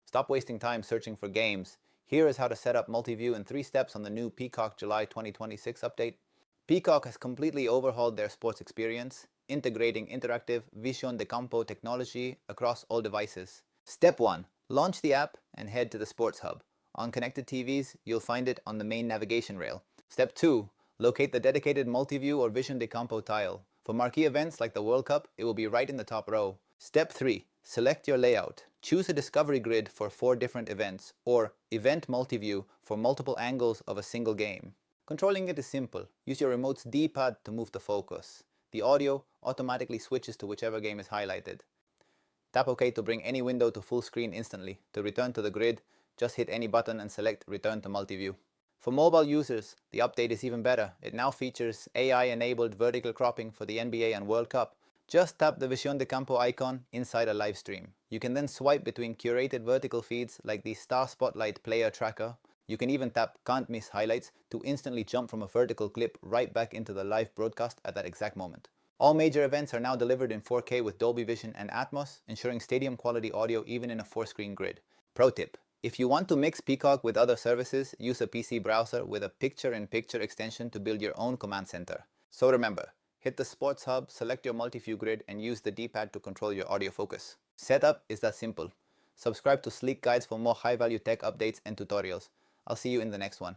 Stop wasting time searching for games. Here is how to set up multi-view in 3 steps on the new Peacock July 2026 update. Peacock has completely overhauled their sports experience, integrating interactive Visión de Campo technology across all devices. Step 1. Launch the app and head to the Sports Hub. On connected TVs, you'll find it on the main navigation rail. Step 2. Locate the dedicated multi-view or Visión de Campo tile. For marquee events like the World Cup, it will be right in the top row. Step 3. Select your layout. Choose a discovery grid for 4 different events, or event multi-view for multiple angles of a single game. Controlling it is simple. Use your remote's D-pad to move the focus. The audio automatically switches to whichever game is highlighted. Tap OK to bring any window to full screen instantly. To return to the grid, just hit any button and select Return to Multi-View. For mobile users, the update is even better. It now features AI-enabled vertical cropping for the NBA and World Cup. Just tap the Visión de Campo icon inside a live stream. You can then swipe between curated vertical feeds like the Star Spotlight player tracker. You can even tap Can't Miss highlights to instantly jump from a vertical clip right back into the live broadcast at that exact moment. All major events are now delivered in 4K with Dolby Vision and Atmos, ensuring stadium quality audio even in a 4-screen grid. Pro tip: if you want to mix Peacock with other services, use a PC browser with a picture-in-picture extension to build your own command center. So remember, hit the Sports Hub, select your multi-view grid, and use the D-pad to control your audio focus. Setup is that simple. Subscribe to Sleek Guides for more high-value tech updates and tutorials. I'll see you in the next one.